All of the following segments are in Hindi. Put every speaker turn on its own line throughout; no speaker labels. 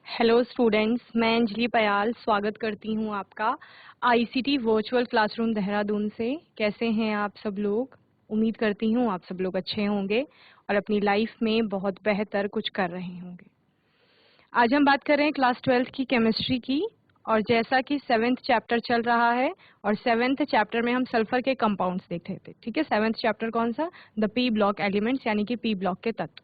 हेलो स्टूडेंट्स, मैं अंजलि पयाल स्वागत करती हूं आपका आईसीटी वर्चुअल क्लासरूम देहरादून से। कैसे हैं आप सब लोग? उम्मीद करती हूं आप सब लोग अच्छे होंगे और अपनी लाइफ में बहुत बेहतर कुछ कर रहे होंगे। आज हम बात कर रहे हैं क्लास 12th की केमिस्ट्री की, और जैसा कि 7th चैप्टर चल रहा है और 7th चैप्टर में हम सल्फर के कंपाउंड्स देख रहे थे। ठीक है, 7th चैप्टर कौन सा? द पी ब्लॉक एलिमेंट्स, यानी कि पी ब्लॉक के तत्व।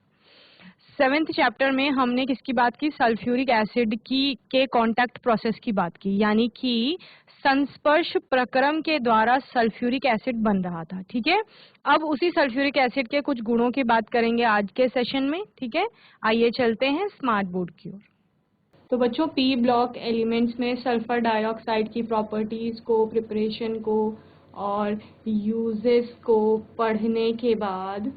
7th चैप्टर में हमने किसकी बात की? सल्फ्यूरिक एसिड की के कांटेक्ट प्रोसेस की बात की, यानी कि संस्पर्श प्रक्रम के द्वारा सल्फ्यूरिक एसिड बन रहा था। ठीक है, अब उसी सल्फ्यूरिक एसिड के कुछ गुणों की बात करेंगे आज के सेशन में। ठीक है, आइए चलते हैं स्मार्ट बोर्ड की ओर। तो बच्चों, पी ब्लॉक एलिमेंट्स में सल्फर डाइऑक्साइड की प्रॉपर्टीज को, प्रिपरेशन को और यूजेस को पढ़ने के बाद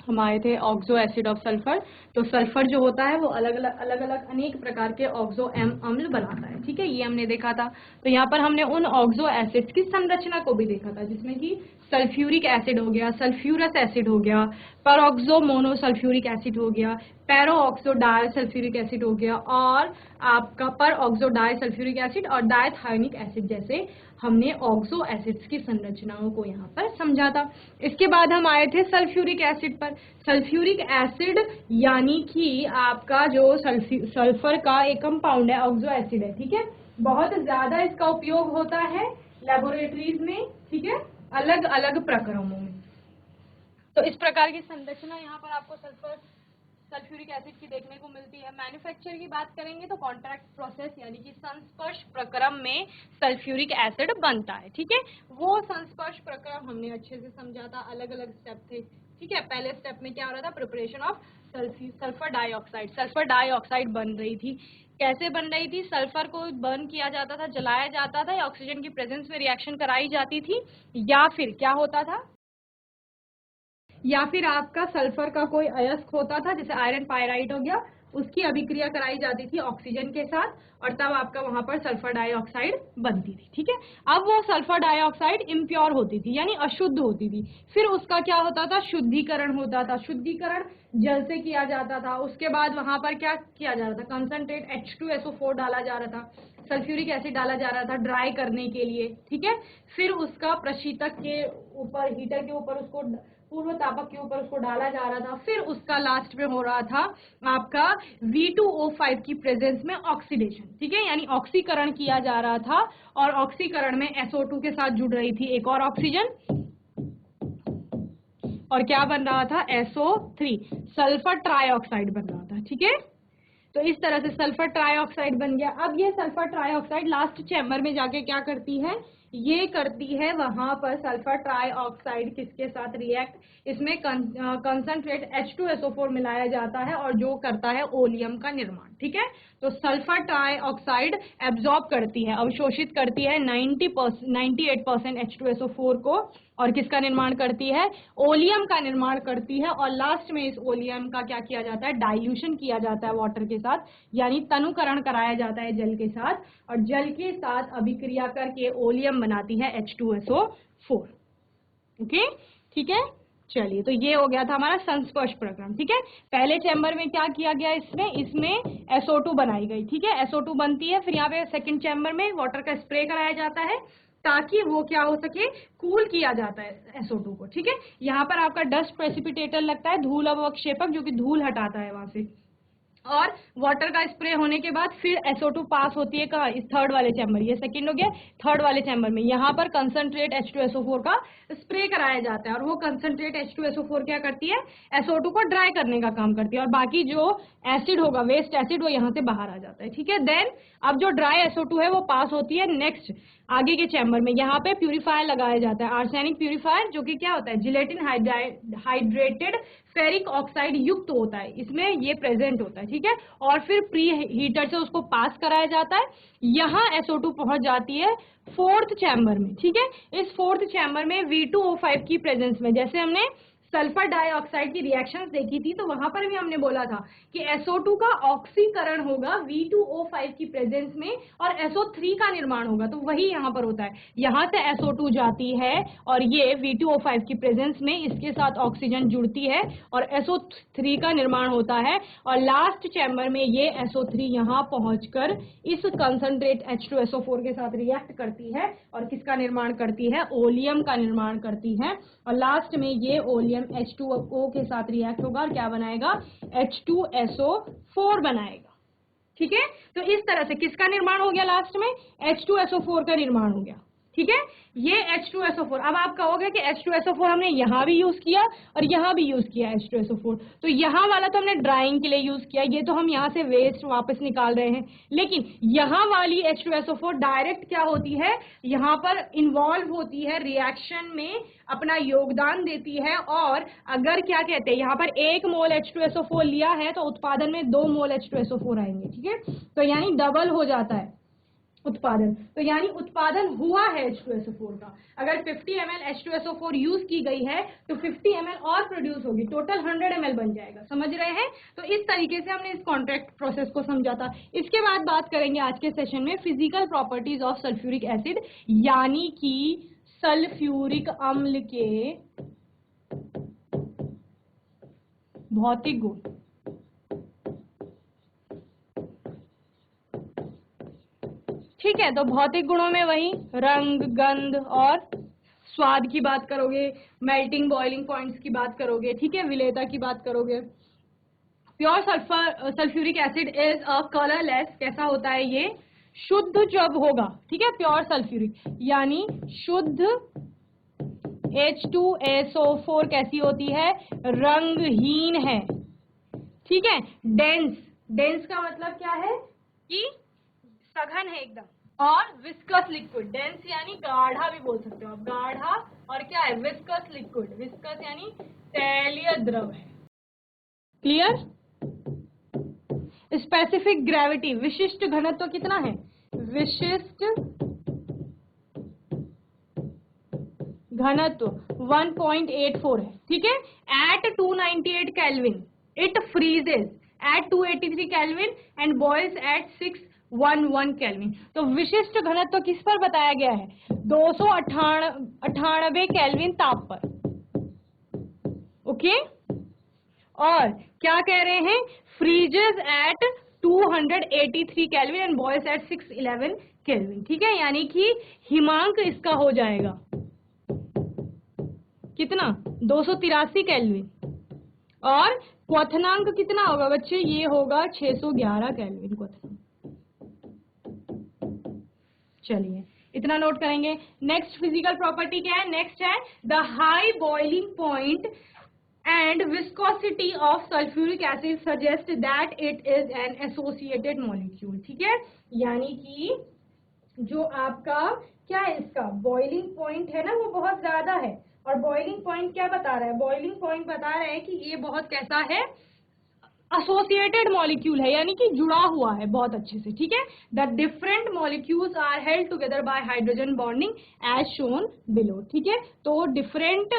हम आए थे ऑक्सो एसिड ऑफ सल्फर। तो सल्फर जो होता है वो अलग अलग अनेक प्रकार के ऑक्सो अम्ल बनाता है। ठीक है, ये हमने देखा था। तो यहाँ पर हमने उन ऑक्सो एसिड्स की संरचना को भी देखा था, जिसमें कि सल्फ्यूरिक एसिड हो गया, सल्फ्यूरस एसिड हो गया, परऑक्सो मोनोसल्फ्यूरिक एसिड हो गया, पैरोऑक्सो डायसल्फ्यूरिक एसिड हो गया, और आपका परऑक्सो डायसल्फ्यूरिक एसिड और डायथायोनिक एसिड जैसे हमने ऑक्सो एसिड्स की संरचनाओं को यहाँ पर समझा था। इसके बाद हम आए थे सल्फ्यूरिक एसिड पर। सल्फ्यूरिक एसिड यानी कि आपका जो सल्फर का एक कंपाउंड है, ऑक्सो एसिड है। ठीक है, बहुत ज्यादा इसका उपयोग होता है लेबोरेटरीज में। ठीक है, अलग अलग प्रक्रमों में। तो इस प्रकार की संरचना यहाँ पर आपको सल्फ्यूरिक एसिड की देखने को मिलती है। मैन्युफैक्चर की बात करेंगे तो कॉन्ट्रैक्ट प्रोसेस, यानी कि संस्पर्श प्रक्रम में सल्फ्यूरिक एसिड बनता है। ठीक है, वो संस्पर्श प्रक्रम हमने अच्छे से समझा था, अलग अलग स्टेप थे। ठीक है, पहले स्टेप में क्या हो रहा था? Preparation of sulphur dioxide. Sulphur dioxide बन रही थी। कैसे बन रही थी? सल्फर को बर्न किया जाता था, जलाया जाता था, या ऑक्सीजन की प्रेजेंस में रिएक्शन कराई जाती थी, या फिर क्या होता था, या फिर आपका सल्फर का कोई अयस्क होता था, जैसे आयरन पायराइड हो गया, उसकी अभिक्रिया कराई जाती थी ऑक्सीजन के साथ, और तब आपका वहां पर सल्फर डाइऑक्साइड बनती थी। ठीक है, अब वो सल्फर डाइऑक्साइड इम्प्योर होती थी, यानी अशुद्ध होती थी। फिर उसका क्या होता था? शुद्धिकरण होता था। शुद्धिकरण जल से किया जाता था। उसके बाद वहां पर क्या किया जा रहा था? कंसंट्रेट H2SO4 डाला जा रहा था, सल्फ्यूरिक एसिड डाला जा रहा था ड्राई करने के लिए। ठीक है, फिर उसका प्रशीतक के ऊपर, हीटर के ऊपर, उसको पूर्व तापक के ऊपर उसको डाला जा रहा था। फिर उसका लास्ट में हो रहा था आपका V2O5 की प्रेजेंस में ऑक्सीडेशन। ठीक है, यानी ऑक्सीकरण किया जा रहा था, और ऑक्सीकरण में SO2 के साथ जुड़ रही थी एक और ऑक्सीजन, और क्या बन रहा था? SO3, सल्फर ट्राइऑक्साइड बन रहा था। ठीक है, तो इस तरह से सल्फर ट्राइऑक्साइड बन गया। अब ये सल्फर ट्राइऑक्साइड लास्ट चैम्बर में जाके क्या करती है? ये करती है वहां पर सल्फर ट्राइऑक्साइड किसके साथ रिएक्ट? इसमें कंसंट्रेट H2SO4 मिलाया जाता है, और जो करता है ओलियम का निर्माण। ठीक है, तो सल्फर ट्राइऑक्साइड एब्जॉर्ब करती है, अवशोषित करती है 98% H2SO4 को, और किसका निर्माण करती है? ओलियम का निर्माण करती है। और लास्ट में इस ओलियम का क्या किया जाता है? डाइल्यूशन किया जाता है वाटर के साथ, यानी तनुकरण कराया जाता है जल के साथ, और जल के साथ अभिक्रिया करके ओलियम बनाती है H2SO4। ओके, ठीक है, चलिए, तो ये हो गया था हमारा संस्पर्श प्रक्रम। ठीक है, पहले चैम्बर में क्या किया गया? इसमें SO2 बनाई गई। ठीक है, SO2 बनती है। फिर यहाँ पे सेकंड चैम्बर में वाटर का स्प्रे कराया जाता है, ताकि वो क्या हो सके? कूल किया जाता है SO2 को। ठीक है, यहाँ पर आपका डस्ट प्रेसिपिटेटर लगता है, धूल अवक्षेपक, जो कि धूल हटाता है वहां से। और वाटर का स्प्रे होने के बाद फिर SO2 पास होती है कहाँ? इस थर्ड वाले चैम्बर, ये सेकंड हो गया, थर्ड वाले चैम्बर में यहाँ पर कंसंट्रेट H2SO4 का स्प्रे कराया जाता है, और वो कंसंट्रेट H2SO4 क्या करती है? SO2 को ड्राई करने का काम करती है, और बाकी जो एसिड होगा, वेस्ट एसिड, वो यहाँ से बाहर आ जाता है। ठीक है, देन अब जो ड्राई SO2 है वो पास होती है नेक्स्ट आगे के चैम्बर में। यहाँ पे प्यूरिफायर लगाया जाता है, आर्सेनिक प्यूरिफायर, जो कि क्या होता है? जिलेटिन हाइड्रेटेड फेरिक ऑक्साइड युक्त होता है, इसमें ये प्रेजेंट होता है। ठीक है, और फिर प्री हीटर से उसको पास कराया जाता है। यहाँ SO2 पहुंच जाती है फोर्थ चैम्बर में। ठीक है, इस फोर्थ चैम्बर में V2O5 की प्रेजेंस में, जैसे हमने सल्फर डाइऑक्साइड की रिएक्शंस देखी थी, तो वहां पर भी हमने बोला था कि SO2 का ऑक्सीकरण होगा V2O5 की प्रेजेंस में और SO3 का निर्माण होगा। तो वही यहाँ पर होता है, यहाँ से SO2 जाती है और ये V2O5 की प्रेजेंस में इसके साथ ऑक्सीजन जुड़ती है और SO3 का निर्माण होता है और लास्ट चैम्बर में ये SO3 यहाँ पहुंचकर इस कंसंट्रेट H2SO4 के साथ रिएक्ट करती है और किसका निर्माण करती है, ओलियम का निर्माण करती है और लास्ट में ये ओलियम H2O के साथ रिएक्ट होगा और क्या बनाएगा, H2SO4 बनाएगा। ठीक है, तो इस तरह से किसका निर्माण हो गया, लास्ट में H2SO4 का निर्माण हो गया। ठीक है, ये H2SO4। अब आप कहोगे कि H2SO4 हमने यहाँ भी यूज किया और यहाँ भी यूज किया H2SO4, तो यहाँ वाला तो हमने ड्राइंग के लिए यूज किया, ये तो हम यहाँ से वेस्ट वापस निकाल रहे हैं, लेकिन यहाँ वाली H2SO4 डायरेक्ट क्या होती है, यहाँ पर इन्वॉल्व होती है रिएक्शन में, अपना योगदान देती है और अगर क्या कहते हैं यहाँ पर 1 मोल H2SO4 लिया है तो उत्पादन में 2 मोल H2SO4 आएंगे। ठीक है, तो यानी डबल हो जाता है उत्पादन, तो यानी उत्पादन हुआ है H2SO4 का। अगर 50 ml H2SO4 यूज की गई है तो 50 ml और प्रोड्यूस होगी, टोटल 100 ml बन जाएगा। समझ रहे हैं, तो इस तरीके से हमने इस कॉन्ट्रैक्ट प्रोसेस को समझा था। इसके बाद बात करेंगे आज के सेशन में physical properties of sulphuric acid, यानी कि सल्फ्यूरिक अम्ल के भौतिक गुण। ठीक है, तो भौतिक गुणों में वही रंग, गंध और स्वाद की बात करोगे, मेल्टिंग बॉइलिंग पॉइंट्स की बात करोगे, ठीक है, विलेयता की बात करोगे। Pure sulphuric acid is a colourless, कैसा होता है ये, शुद्ध जब होगा, ठीक है, प्योर सल्फ्यूरिक यानी शुद्ध H2SO4 कैसी होती है, रंगहीन है। ठीक है, डेंस, डेंस का मतलब क्या है कि सघन है एकदम, और विस्कस लिक्विड, डेंस यानी गाढ़ा भी बोल सकते हो आप, गाढ़ा, और क्या है, विस्कस लिक्विड, विस्कस यानी तैलीय द्रव है। क्लियर। स्पेसिफिक ग्रेविटी, विशिष्ट घनत्व कितना है, विशिष्ट घनत्व 1.84 है। ठीक है, at 298 kelvin it freezes at 283 kelvin and boils at 611 kelvin. तो विशिष्ट घनत्व किस पर बताया गया है, 298 केल्विन ताप पर। ओके, और क्या कह रहे हैं, freezes at 283 kelvin and boils at 611 kelvin. ठीक है, यानी कि हिमांक इसका हो जाएगा कितना, 283 केल्विन, और क्वथनांक कितना होगा बच्चे, ये होगा 611 केल्विन क्वथनांक। चलिए इतना नोट करेंगे। नेक्स्ट फिजिकल प्रॉपर्टी क्या है, नेक्स्ट है the high boiling point and viscosity of sulphuric acid suggest that it is an associated molecule. ठीक है, यानी कि जो आपका क्या है, इसका बॉइलिंग पॉइंट है ना, वो बहुत ज्यादा है, और बॉइलिंग पॉइंट क्या बता रहा है, बॉइलिंग पॉइंट बता रहा है कि ये बहुत कैसा है, एसोसिएटेड मॉलिक्यूल है, यानी कि जुड़ा हुआ है बहुत अच्छे से। ठीक है, the different molecules are held together by hydrogen bonding as shown below. ठीक है, तो different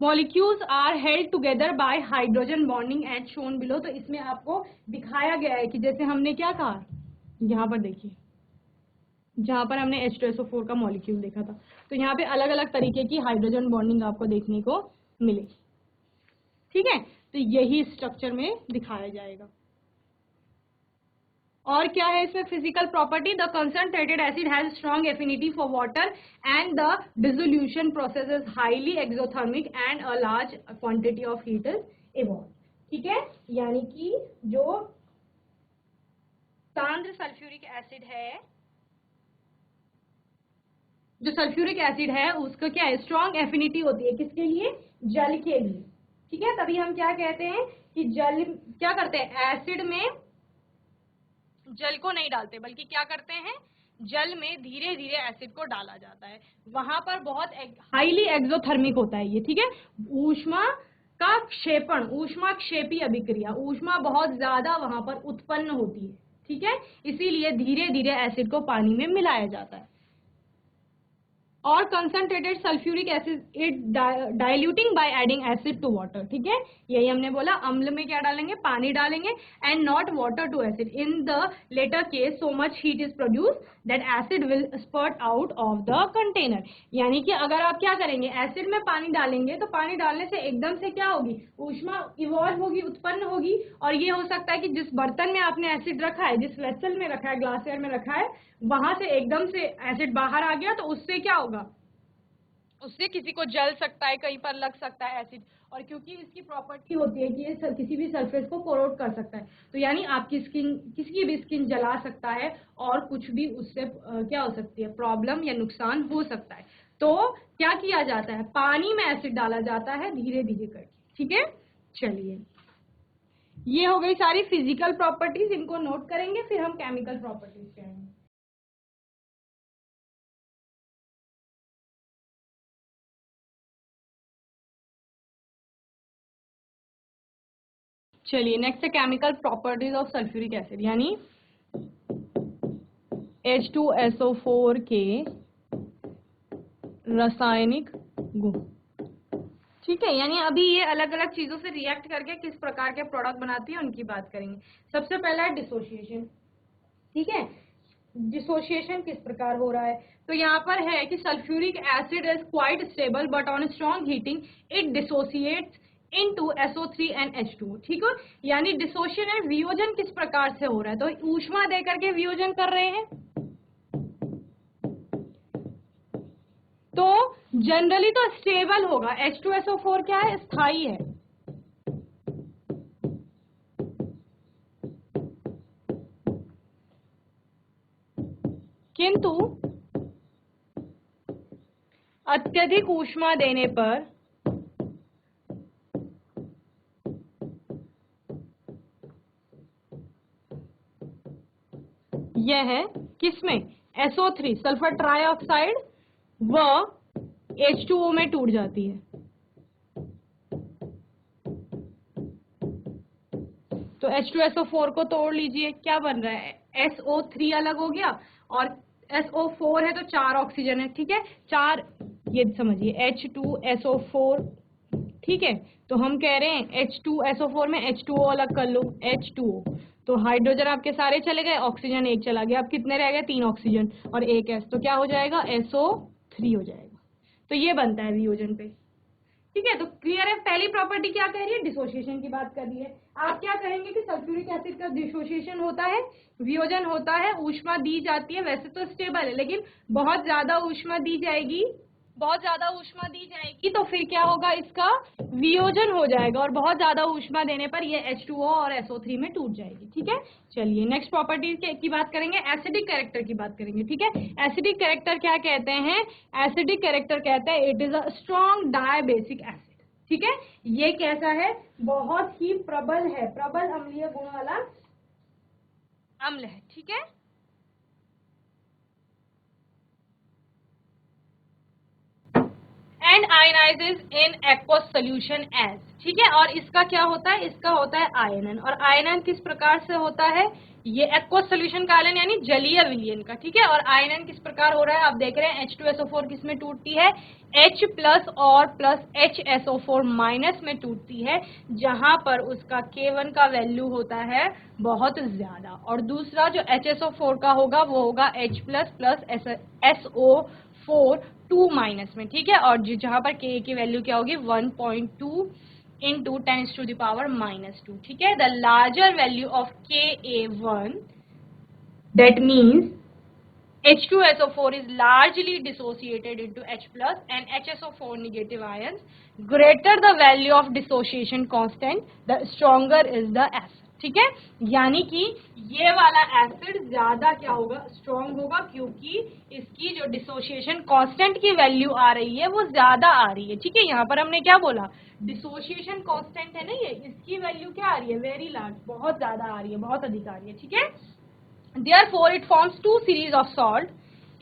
molecules are held together by hydrogen bonding as shown below. तो इसमें आपको दिखाया गया है कि जैसे हमने क्या कहा, यहाँ पर देखिए, जहां पर हमने H2SO4 का मॉलिक्यूल देखा था, तो यहाँ पे अलग अलग तरीके की हाइड्रोजन बॉन्डिंग आपको देखने को मिलेगी। ठीक है, तो यही स्ट्रक्चर में दिखाया जाएगा। और क्या है इसमें physical property, the concentrated acid has strong affinity for water and the dissolution process is highly exothermic and a large quantity of heat is evolve. ठीक है, यानी कि जो सांद्र सल्फ्यूरिक एसिड है, जो सल्फ्यूरिक एसिड है उसका क्या है, स्ट्रॉन्ग एफिनिटी होती है, किसके लिए, जल के लिए। ठीक है, तभी हम क्या कहते हैं कि जल क्या करते हैं, एसिड में जल को नहीं डालते, बल्कि क्या करते हैं, जल में धीरे धीरे एसिड को डाला जाता है, वहां पर बहुत हाईली एक्सोथर्मिक होता है ये। ठीक है, ऊष्मा का क्षेपण, ऊष्मा क्षेपी अभिक्रिया, ऊष्मा बहुत ज्यादा वहां पर उत्पन्न होती है। ठीक है, इसीलिए धीरे धीरे एसिड को पानी में मिलाया जाता है। और concentrated sulphuric acid it diluting by adding acid to water, ठीक है, यही हमने बोला, अम्ल में क्या डालेंगे, पानी डालेंगे, and not water to acid, in the latter case so much heat is produce that acid will spurt out of the container. यानी कि अगर आप क्या करेंगे, एसिड में पानी डालेंगे तो पानी डालने से एकदम से क्या होगी, ऊष्मा इवॉल्व होगी, उत्पन्न होगी, और ये हो सकता है कि जिस बर्तन में आपने एसिड रखा है, जिस वेसल में रखा है, ग्लासवेयर में रखा है, वहां से एकदम से एसिड बाहर आ गया, तो उससे क्या होगा, उससे किसी को जल सकता है, कहीं पर लग सकता है एसिड, और क्योंकि इसकी प्रॉपर्टी होती है कि ये किसी भी सरफेस को कोरोड कर सकता है, तो यानी आपकी स्किन, किसी की भी स्किन जला सकता है, और कुछ भी उससे क्या हो सकती है, प्रॉब्लम या नुकसान हो सकता है। तो क्या किया जाता है, पानी में एसिड डाला जाता है धीरे धीरे करके, ठीक है। चलिए, ये हो गई सारी फिजिकल प्रॉपर्टीज, इनको नोट करेंगे, फिर हम केमिकल प्रॉपर्टीज करेंगे। चलिए, नेक्स्ट है chemical properties of sulphuric acid, यानी H2SO4 के रासायनिक गुण, ठीक है, यानी अभी ये अलग अलग चीजों से रिएक्ट करके किस प्रकार के प्रोडक्ट बनाती है उनकी बात करेंगे। सबसे पहला है डिसोसिएशन, ठीक है, डिसोसिएशन किस प्रकार हो रहा है, तो यहाँ पर है कि sulphuric acid is quite stable but on strong heating it dissociates into SO3 and H2, ठीक है, यानी डिसोसिएशन है, वियोजन किस प्रकार से हो रहा है, तो ऊष्मा देकर के वियोजन कर रहे हैं, तो जनरली तो स्टेबल होगा, H2SO4 क्या है, स्थायी है, किंतु अत्यधिक ऊष्मा देने पर यह है किसमें, SO3 सल्फर ट्राइऑक्साइड व H2O में टूट जाती है। तो H2SO4 को तोड़ लीजिए, क्या बन रहा है, SO3 अलग हो गया, और SO4 है तो 4 ऑक्सीजन है, ठीक है, 4, ये समझिए H2SO4, ठीक है, तो हम कह रहे हैं H2SO4 में H2O अलग कर लो, H2O, तो हाइड्रोजन आपके सारे चले गए, ऑक्सीजन एक चला गया, अब कितने रह गए, 3 ऑक्सीजन और एक S, तो क्या हो जाएगा, SO3 हो जाएगा। तो ये बनता है वियोजन पे, ठीक है, तो क्लियर है, पहली प्रॉपर्टी क्या कह रही है, डिसोसिएशन की बात कर रही है। आप क्या कहेंगे कि सल्फ्यूरिक एसिड का डिसोसिएशन होता है, वियोजन होता है, ऊष्मा दी जाती है, वैसे तो स्टेबल है, लेकिन बहुत ज्यादा ऊष्मा दी जाएगी, बहुत ज्यादा ऊष्मा दी जाएगी तो फिर क्या होगा, इसका वियोजन हो जाएगा, और बहुत ज्यादा ऊष्मा देने पर ये H2O और SO3 में टूट जाएगी, ठीक है। चलिए, नेक्स्ट प्रॉपर्टी की बात करेंगे, एसिडिक कैरेक्टर की बात करेंगे, ठीक है। एसिडिक कैरेक्टर क्या कहते हैं, एसिडिक कैरेक्टर कहते हैं it is a strong dibasic acid, ठीक है, ये कैसा है, बहुत ही प्रबल है, प्रबल अम्लीय गुण वाला अम्ल है, ठीक है। And ionises in aqueous solution as, ठीक है, और इसका क्या होता है, इसका होता है आयनन, और आयनन किस प्रकार से होता है, ये एक्वस सोल्यूशन का आयनन यानी जलीय विलयन का, ठीक है, और आयनन किस प्रकार हो रहा है, आप देख रहे हैं H2SO4 किस में टूटती है, H प्लस और प्लस HSO4 माइनस में टूटती है, जहां पर उसका K1 का वैल्यू होता है बहुत ज्यादा, और दूसरा जो HSO4 का होगा वो होगा H plus plus SO4 2 minus में, ठीक है, और जहां पर K की वैल्यू क्या होगी 1.2 into 10 to the power minus 2, ठीक है, the larger value of Ka1, that means H2SO4 is largely dissociated into H plus and HSO4 negative ions. Greater the value of dissociation constant, the stronger is the acid, ठीक है, यानी कि ये वाला एसिड ज्यादा क्या होगा, स्ट्रॉन्ग होगा, क्योंकि इसकी जो डिसोसिएशन कांस्टेंट की वैल्यू आ रही है वो ज्यादा आ रही है, ठीक है, यहाँ पर हमने क्या बोला, डिसोसिएशन कांस्टेंट है ना ये, इसकी वैल्यू क्या आ रही है, वेरी लार्ज, बहुत ज्यादा आ रही है, बहुत अधिक आ रही है, ठीक है। Therefore it forms two series of salt.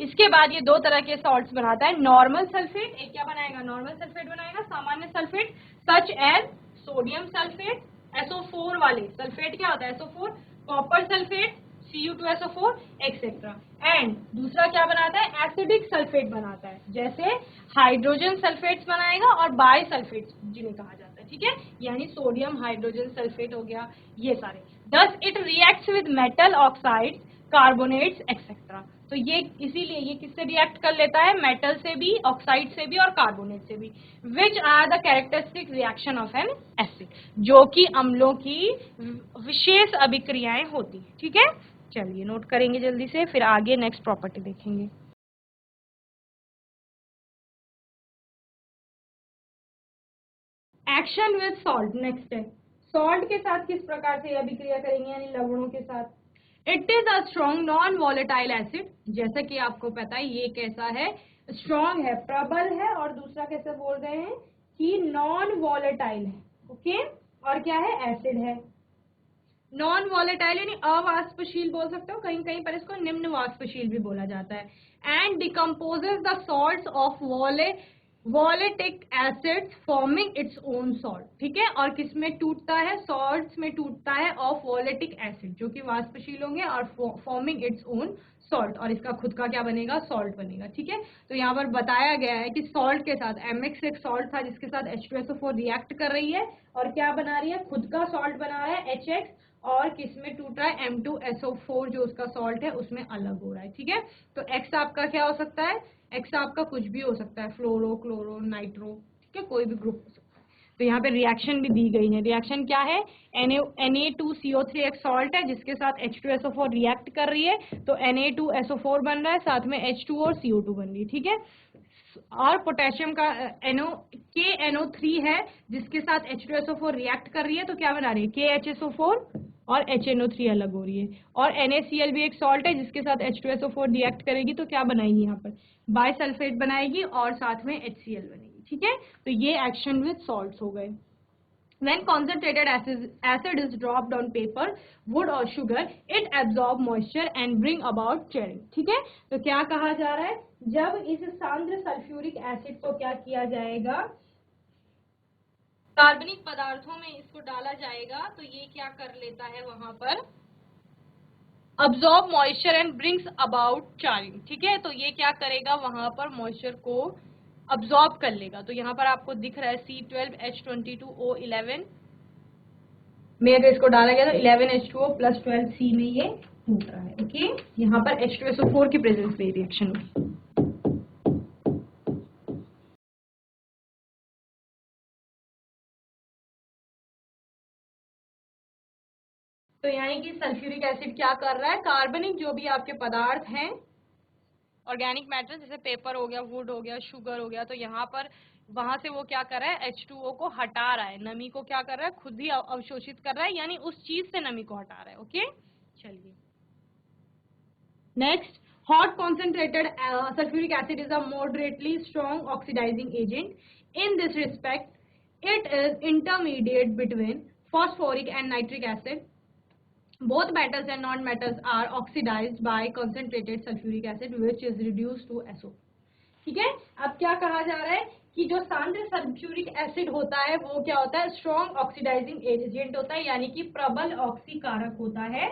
इसके बाद ये दो तरह के सॉल्ट्स बनाता है, नॉर्मल सल्फेट, एक क्या बनाएगा, नॉर्मल सल्फेट बनाएगा, सामान्य sulphate, such as sodium sulphate, SO4 वाले सल्फेट क्या होता है, SO4, copper sulphate, Cu2SO4 etcetera, and दूसरा क्या बनाता है, एसिडिक सल्फेट बनाता है, जैसे हाइड्रोजन सल्फेट्स बनाएगा और बाइसल्फेट्स जिन्हें कहा जाता है, ठीक है, यानी सोडियम हाइड्रोजन सल्फेट हो गया, ये सारे। Thus it reacts with metal oxides, carbonates etcetera. तो ये इसीलिए ये किससे रिएक्ट कर लेता है, मेटल से भी, ऑक्साइड से भी और कार्बोनेट से भी। Which are the characteristic reaction of an acid, जो कि अम्लों की विशेष अभिक्रियाएं होती है, ठीक है। चलिए नोट करेंगे जल्दी से, फिर आगे नेक्स्ट प्रॉपर्टी देखेंगे। एक्शन विद सॉल्ट, नेक्स्ट है सॉल्ट के साथ किस प्रकार से अभिक्रिया करेंगे, यानी लवणों के साथ। It is a strong non volatile acid, जैसा कि आपको पता है ये कैसा है, स्ट्रॉन्ग है, प्रबल है, और दूसरा कैसे बोल रहे हैं कि नॉन वॉलेटाइल है, ओके। और क्या है, एसिड है। नॉन वॉलेटाइल यानी अवाष्पशील बोल सकते हो, कहीं कहीं पर इसको निम्न वाष्पशील भी बोला जाता है। And decomposes the salts of volatile acids forming its own salt, ठीक है। और किस में टूटता है, सॉल्ट्स में टूटता है ऑफ वॉलेटिक एसिड, जो कि वाष्पशील होंगे, और फॉर्मिंग इट्स ओन सॉल्ट, और इसका खुद का क्या बनेगा, सॉल्ट बनेगा, ठीक है। तो यहाँ पर बताया गया है कि सॉल्ट के साथ MX एक सॉल्ट था जिसके साथ H2SO4 रिएक्ट कर रही है और क्या बना रही है, खुद का सॉल्ट बना रहा है HX, और किस में टूट रहा है, M2SO4 जो उसका सॉल्ट है उसमें अलग हो रहा है, ठीक है। तो X आपका क्या हो सकता है, X आपका कुछ भी हो सकता है, फ्लोरो, क्लोरो, नाइट्रो, ठीक है, कोई भी ग्रुप हो सकता है। तो यहाँ पे रिएक्शन भी दी गई है, रिएक्शन क्या है, Na2CO3 एक सॉल्ट है जिसके साथ H2SO4 रिएक्ट कर रही है, तो Na2SO4 बन रहा है, साथ में H2 और CO2 बन रही है, ठीक है। और पोटेशियम का KNO3 है जिसके साथ H2SO4 रिएक्ट कर रही है, तो क्या बना रही है, KHSO4 और HNO3 अलग हो रही है। और NaCl भी एक सॉल्ट है जिसके साथ H2SO4 रिएक्ट करेगी, तो क्या बनाएगी, यहाँ पर बाइसल्फेट बनाएगी और साथ में HCl बनेगी, ठीक है। तो ये एक्शन विद सॉल्ट्स हो गए। When concentrated acid is dropped on paper, wood or sugar, it absorb moisture and bring about charring, ठीक है। तो क्या कहा जा रहा है, जब इस सांद्र सल्फ्यूरिक एसिड को क्या किया जाएगा, कार्बनिक पदार्थों में इसको डाला जाएगा, तो ये क्या कर लेता है, वहां पर absorb moisture and brings about charring, ठीक है। तो ये क्या करेगा, वहां पर मॉइस्चर को अब्सॉर्ब कर लेगा। तो यहाँ पर आपको दिख रहा है C12H22O11 में अगर इसको डाला गया तो 11H2O प्लस 12C में ये टूट रहा है, ओके। यहाँ पर H2SO4 की प्रेजेंस में रिएक्शन होगी। तो यानी कि सल्फ्यूरिक एसिड क्या कर रहा है, कार्बनिक जो भी आपके पदार्थ हैं, ऑर्गेनिक मैटर जैसे पेपर हो गया, वुड हो गया, शुगर हो गया, तो यहाँ पर वहां से वो क्या कर रहा है, H2O को हटा रहा है, नमी को क्या कर रहा है, खुद ही अवशोषित कर रहा है, यानी उस चीज से नमी को हटा रहा है, ओके। चलिए next, hot concentrated sulfuric acid is a moderately strong oxidizing agent. In this respect, it is intermediate between phosphoric and nitric acid. Both metals and non-metals are oxidized by concentrated sulfuric acid, which is reduced to SO. ठीक है। अब क्या कहा जा रहा है कि जो सांद्र सल्फ्यूरिक एसिड होता है वो क्या होता है, स्ट्रॉन्ग ऑक्सीडाइजिंग एजेंट होता है, यानी कि प्रबल ऑक्सीकारक होता है।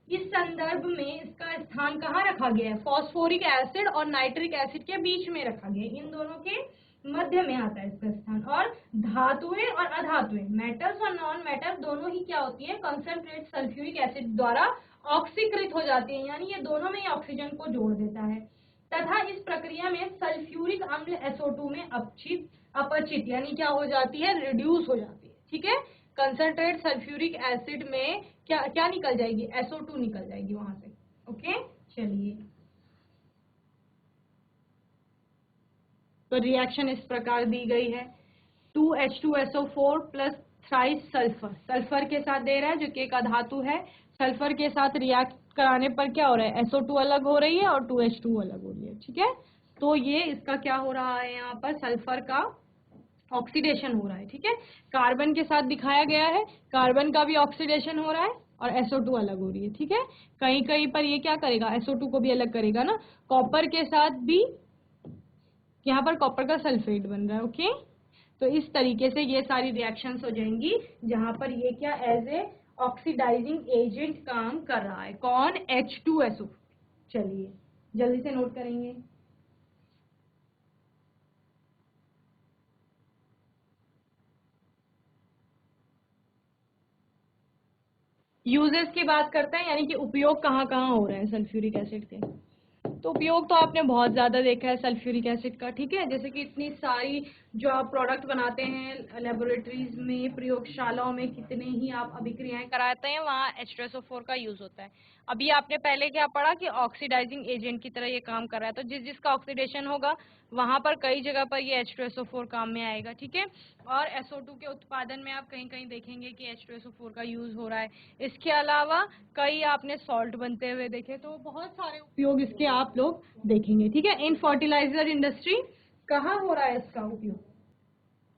इस संदर्भ में इसका स्थान कहाँ रखा गया है, फॉस्फोरिक एसिड और नाइट्रिक एसिड के बीच में रखा गया है, इन दोनों के मध्य में आता है इसका स्थान। और धातुएं और अधातुएं, मेटल्स और नॉन मेटल दोनों ही क्या होती है, कंसंट्रेट सल्फ्यूरिक एसिड द्वारा ऑक्सीकृत हो जाती है, यानी ये दोनों में ही ऑक्सीजन को जोड़ देता है, तथा इस प्रक्रिया में सल्फ्यूरिक अम्ल SO2 में अपचित यानी क्या हो जाती है, रिड्यूस हो जाती है, ठीक है। कंसंट्रेट सल्फ्यूरिक एसिड में क्या क्या निकल जाएगी, SO2 निकल जाएगी वहां से, ओके। चलिए तो रिएक्शन इस प्रकार दी गई है, 2H2SO4 plus thrice sulphur, sulphur के साथ दे रहा है जो कि एक अधातु है, सल्फर के साथ रिएक्ट कराने पर क्या हो रहा है, SO2 अलग हो रही है और 2H2 अलग हो रही है, ठीक है। तो ये इसका क्या हो रहा है, यहाँ पर सल्फर का ऑक्सीडेशन हो रहा है, ठीक है। कार्बन के साथ दिखाया गया है, कार्बन का भी ऑक्सीडेशन हो रहा है और SO2 अलग हो रही है, ठीक है। कहीं कहीं पर ये क्या करेगा, SO2 को भी अलग करेगा ना। कॉपर के साथ भी यहाँ पर कॉपर का सल्फेट बन रहा है, ओके। तो इस तरीके से ये सारी रिएक्शंस हो जाएंगी जहां पर ये क्या एज ए ऑक्सीडाइजिंग एजेंट काम कर रहा है, कौन, H2SO। चलिए जल्दी से नोट करेंगे। यूजेस की बात करते हैं, यानी कि उपयोग कहाँ कहाँ हो रहे हैं सल्फ्यूरिक एसिड के। तो उपयोग तो आपने बहुत ज़्यादा देखा है सल्फ्यूरिक एसिड का, ठीक है। जैसे कि इतनी सारी जो आप प्रोडक्ट बनाते हैं लेबोरेटरीज में, प्रयोगशालाओं में, कितने ही आप अभिक्रियाएं कराते हैं, वहाँ H2SO4 का यूज़ होता है। अभी आपने पहले क्या पढ़ा कि ऑक्सीडाइजिंग एजेंट की तरह ये काम कर रहा है, तो जिस जिसका ऑक्सीडेशन होगा वहाँ पर कई जगह पर ये H2SO4 काम में आएगा, ठीक है। और SO2 के उत्पादन में आप कहीं कहीं देखेंगे कि H2SO4 का यूज़ हो रहा है। इसके अलावा कई आपने सॉल्ट बनते हुए देखे, तो बहुत सारे उपयोग इसके आप लोग देखेंगे, ठीक है। इन फर्टिलाइजर इंडस्ट्री कहाँ हो रहा है इसका उपयोग?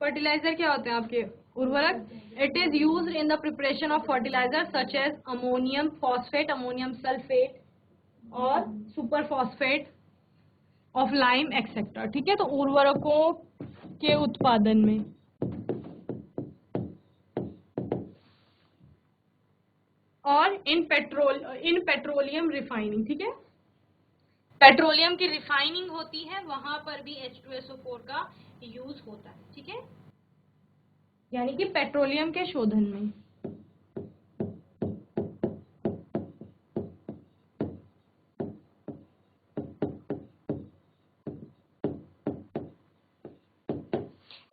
फर्टिलाइजर क्या होते हैं आपके? उर्वरक। It is used in the preparation of fertiliser such as ammonium phosphate, ammonium sulphate और super phosphate of lime etcetera, ठीक है। तो उर्वरकों के उत्पादन में और इन पेट्रोलियम रिफाइनिंग, ठीक है। पेट्रोलियम की रिफाइनिंग होती है, वहां पर भी H2SO4 का यूज होता है, ठीक है, यानी कि पेट्रोलियम के शोधन में।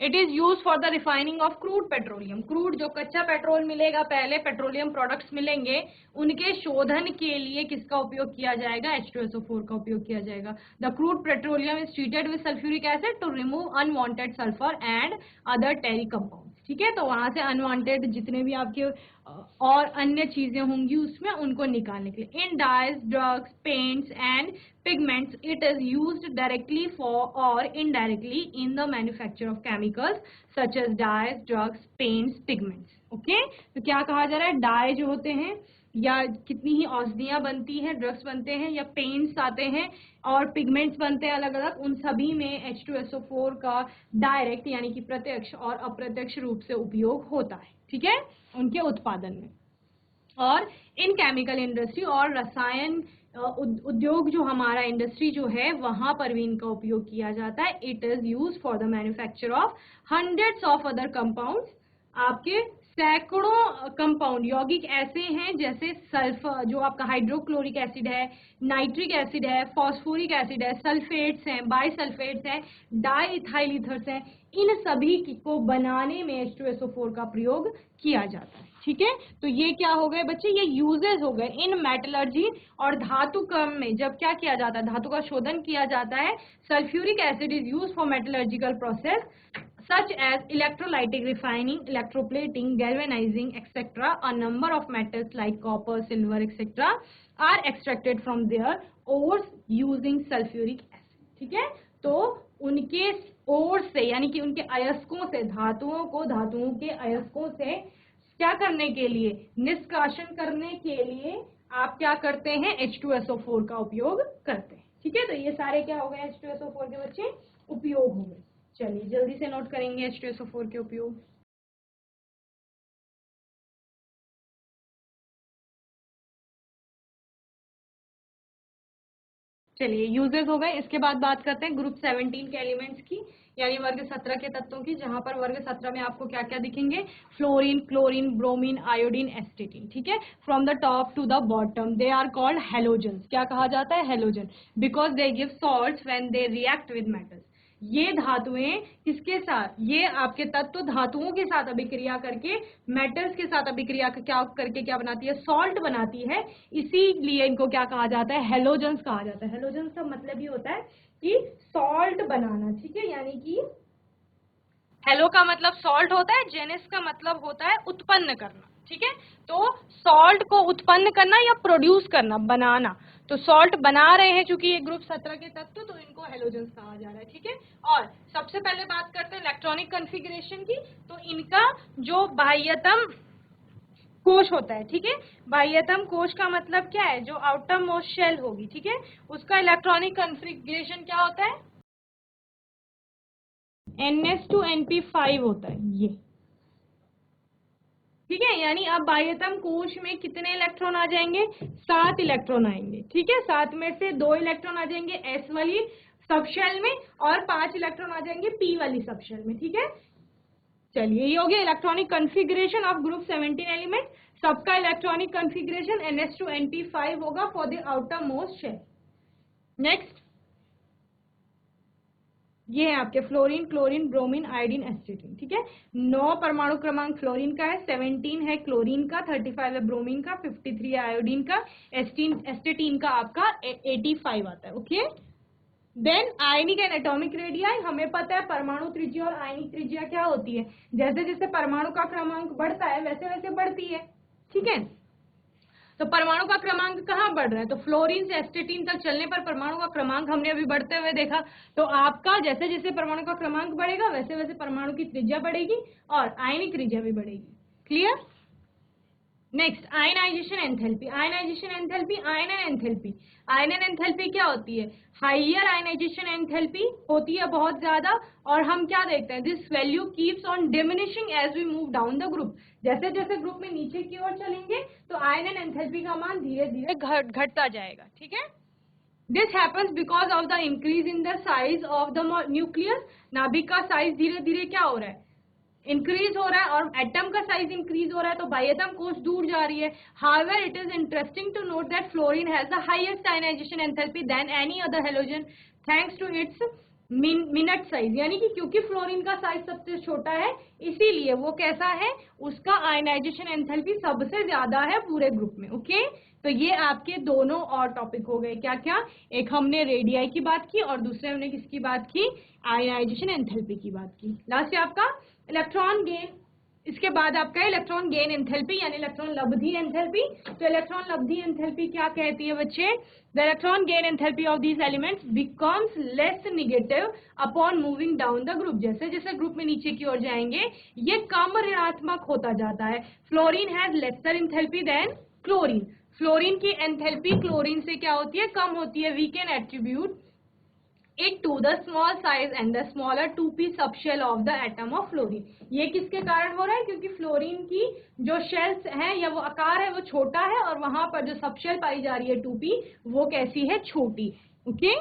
It is use for the refining of crude petroleum. Crude जो कच्चा पेट्रोल मिलेगा, पहले पेट्रोलियम प्रोडक्ट्स मिलेंगे, उनके शोधन के लिए किसका उपयोग किया जाएगा? H2SO4 का उपयोग किया जाएगा। The crude petroleum is treated with sulphuric acid to remove unwanted sulphur and other tarry compound, ठीक है। तो वहां से अनवांटेड जितने भी आपके और अन्य चीजें होंगी उसमें, उनको निकालने के लिए। In dyes, drugs, paints and pigments, it is used directly for or indirectly in the manufacture of chemicals such as dyes, drugs, paints, pigments. Okay? तो क्या कहा जा रहा है? डाई जो होते हैं या कितनी ही औषधियां बनती हैं, ड्रग्स बनते हैं या पेंट्स आते हैं और पिगमेंट्स बनते हैं अलग अलग, उन सभी में H2SO4 का डायरेक्ट यानी कि प्रत्यक्ष और अप्रत्यक्ष रूप से उपयोग होता है, ठीक है, उनके उत्पादन में। और इन केमिकल इंडस्ट्री और रसायन उद्योग जो हमारा इंडस्ट्री जो है, वहां पर भी इनका उपयोग किया जाता है। It is use for the manufacture of hundreds of other compounds. आपके सैकड़ों कंपाउंड यौगिक ऐसे हैं, जैसे सल्फर जो आपका हाइड्रोक्लोरिक एसिड है, नाइट्रिक एसिड है, फॉस्फोरिक एसिड है, सल्फेट्स हैं, बाइसल्फेट्स हैं, डाई इथाइल ईथर्स हैं, इन सभी को बनाने में H2SO4 का प्रयोग किया जाता है, ठीक है। तो ये क्या हो गए बच्चे? ये यूजेस हो गए इन मेटलर्जी और धातु क्रम में। जब क्या किया जाता है? धातु का शोधन किया जाता है। Sulphuric acid is use for metallurgical process such as electrolytic refining, electroplating, galvanizing, etc. A number of metals like copper, silver, etc. are extracted from their ores using sulfuric acid, ठीक है। तो उनके ओर से यानी कि उनके अयस्कों से, धातुओं के अयस्कों से क्या करने के लिए? निष्कासन करने के लिए आप क्या करते हैं? H2SO4 का उपयोग करते हैं, ठीक है। तो ये सारे क्या हो गए? H2SO4 के बच्चे उपयोग हो गए। चलिए जल्दी से नोट करेंगे H2SO4 के उपयोग। चलिए यूजेस हो गए। इसके बाद बात करते हैं ग्रुप 17 के एलिमेंट्स की, यानी वर्ग 17 के तत्वों की, जहां पर वर्ग 17 में आपको क्या क्या दिखेंगे? Fluorine, chlorine, bromine, iodine, astatine, ठीक है। From the top to the bottom they are called halogens. क्या कहा जाता है? Halogen, because they give salts when they react with metals. ये धातुएं किसके साथ? ये आपके तत्व धातुओं के साथ अभिक्रिया करके, मेटल्स के साथ अभिक्रिया क्या करके क्या बनाती है? सॉल्ट बनाती है। इसीलिए इनको क्या कहा जाता है? हेलोजन्स कहा जाता है। हेलोजन्स का मतलब ये होता है कि सॉल्ट बनाना, ठीक है, यानी कि हेलो का मतलब सॉल्ट होता है, जेनेस का मतलब होता है उत्पन्न करना, ठीक है। तो सॉल्ट को उत्पन्न करना या प्रोड्यूस करना, बनाना। तो सॉल्ट बना रहे हैं चूंकि ये ग्रुप 17 के तत्व, तो इनको हेलोजन्स कहा जा रहा है, ठीक है। और सबसे पहले बात करते हैं इलेक्ट्रॉनिक कॉन्फ़िगरेशन की। तो इनका जो बाह्यतम कोश होता है, ठीक है, बाह्यतम कोश का मतलब क्या है? जो आउटर मोस्ट शेल होगी, ठीक है, उसका इलेक्ट्रॉनिक कॉन्फ़िगरेशन क्या होता है? NS2NP5 होता है ये, ठीक है। यानी अब बाह्यतम कोश में कितने इलेक्ट्रॉन आ जाएंगे? 7 इलेक्ट्रॉन आएंगे, ठीक है। 7 में से 2 इलेक्ट्रॉन आ जाएंगे S वाली सबशेल में और 5 इलेक्ट्रॉन आ जाएंगे P वाली सबशेल में, ठीक है। चलिए ये हो गया electronic configuration of group 17 element. सबका इलेक्ट्रॉनिक कॉन्फ़िगरेशन NH2NP5 होगा for the outermost shell. Next ये है आपके fluorine, chlorine, bromine, iodine, astatine. ठीक है, 9 परमाणु क्रमांक फ्लोरीन का है, 17 है क्लोरीन का, 35 है ब्रोमीन का, 53 है आयोडीन का, एस्टेटीन का आपका 85 आता है। Okay, then ionic and atomic radii, हमें पता है परमाणु त्रिज्या और आयनिक त्रिज्या क्या होती है, जैसे जैसे परमाणु का क्रमांक बढ़ता है वैसे वैसे बढ़ती है। ठीक है, तो परमाणु का क्रमांक कहाँ बढ़ रहा है, तो फ्लोरीन से एस्टेटीन तक चलने पर परमाणु का क्रमांक हमने अभी बढ़ते हुए देखा। तो आपका जैसे जैसे परमाणु का क्रमांक बढ़ेगा वैसे वैसे परमाणु की त्रिज्या बढ़ेगी और आयनिक त्रिज्या भी बढ़ेगी। Clear? Next ionization enthalpy. Ionization enthalpy, ion and enthalpy. Ion and enthalpy क्या होती है, हाइयर आयनाइजेशन एंथैल्पी होती है बहुत ज्यादा, और हम क्या देखते हैं, this value keeps on diminishing as we move down the group. जैसे जैसे ग्रुप में नीचे की ओर चलेंगे तो आयन एंड एंथैल्पी का मान धीरे धीरे घटता जाएगा। ठीक है, this happens because of the increase in the size of the nucleus. नाभिक का साइज धीरे धीरे क्या हो रहा है, इंक्रीज हो रहा है, और एटम का साइज इंक्रीज हो रहा है तो बाह्यतम कोश दूर जा रही है। However it is interesting to note that fluorine has the highest ionization enthalpy than any other halogen thanks to its minute size, यानी कि क्योंकि फ्लोरीन का साइज सबसे छोटा है इसीलिए वो कैसा है, उसका आयनाइजेशन एंथैल्पी सबसे ज्यादा है पूरे ग्रुप में। ओके, तो ये आपके दोनों और टॉपिक हो गए, क्या क्या, एक हमने रेडियाई की बात की और दूसरे हमने किसकी बात की, आयनाइजेशन एंथैल्पी की बात की। लास्ट है आपका इलेक्ट्रॉन गेन, इसके बाद आपका इलेक्ट्रॉन गेन एंथैल्पी यानी इलेक्ट्रॉन लब्धि एंथैल्पी। तो इलेक्ट्रॉन लब्धि एंथैल्पी क्या कहती है बच्चे, the electron gain enthalpy of these elements becomes less negative upon moving down the group. जैसे जैसे ग्रुप में नीचे की ओर जाएंगे ये कम ऋणात्मक होता जाता है। Fluorine has lesser enthalpy than chlorine. Fluorine की एंथैल्पी क्लोरीन से क्या होती है, कम होती है। We can attribute it to the small size and the smaller 2p subshell of the atom of fluorine। ये किसके कारण हो रहा है, क्योंकि फ्लोरीन की जो शेल्स हैं या वो आकार है वो छोटा है और वहां पर जो सबशेल पाई जा रही है 2p वो कैसी है, छोटी। Okay,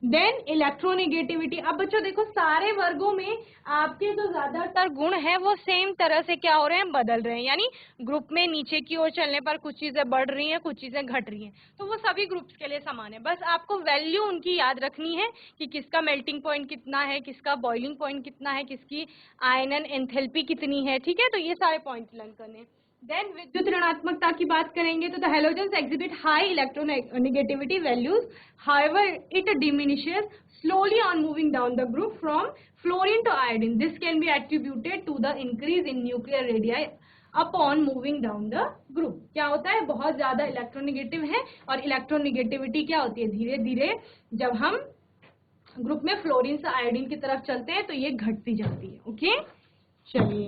then electronegativity. अब बच्चों देखो सारे वर्गों में आपके जो ज्यादातर गुण हैं वो सेम तरह से क्या हो रहे हैं, बदल रहे हैं, यानी ग्रुप में नीचे की ओर चलने पर कुछ चीजें बढ़ रही हैं कुछ चीजें घट रही हैं, तो वो सभी ग्रुप्स के लिए समान है। बस आपको वैल्यू उनकी याद रखनी है कि किसका मेल्टिंग पॉइंट कितना है, किसका बॉइलिंग पॉइंट कितना है, किसकी आयनन एंथैल्पी कितनी है। ठीक है, तो ये सारे पॉइंट लर्न करने हैं। देन विद्युत ऋणात्मकता की बात करेंगे तो the halogens exhibit high electronegativity values, however it diminishes slowly on moving down the group from fluorine to iodine. This can be attributed to the increase in nuclear radii upon moving down the group। क्या होता है, बहुत ज्यादा इलेक्ट्रोनेगेटिव है और इलेक्ट्रोनेगेटिविटी क्या होती है, धीरे धीरे जब हम ग्रुप में फ्लोरीन से आयोडीन की तरफ चलते हैं तो ये घटती जाती है। ओके, चलिए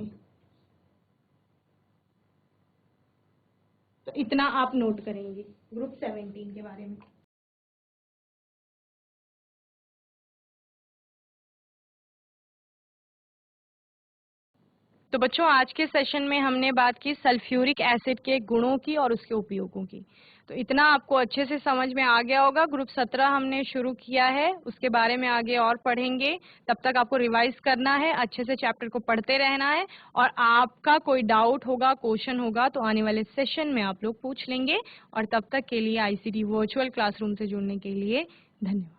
तो इतना आप नोट करेंगे ग्रुप 17 के बारे में। तो बच्चों आज के सेशन में हमने बात की सल्फ्यूरिक एसिड के गुणों की और उसके उपयोगों की। तो इतना आपको अच्छे से समझ में आ गया होगा। ग्रुप 17 हमने शुरू किया है, उसके बारे में आगे और पढ़ेंगे। तब तक आपको रिवाइज करना है, अच्छे से चैप्टर को पढ़ते रहना है, और आपका कोई डाउट होगा, क्वेश्चन होगा तो आने वाले सेशन में आप लोग पूछ लेंगे। और तब तक के लिए ICT वर्चुअल क्लासरूम से जुड़ने के लिए धन्यवाद।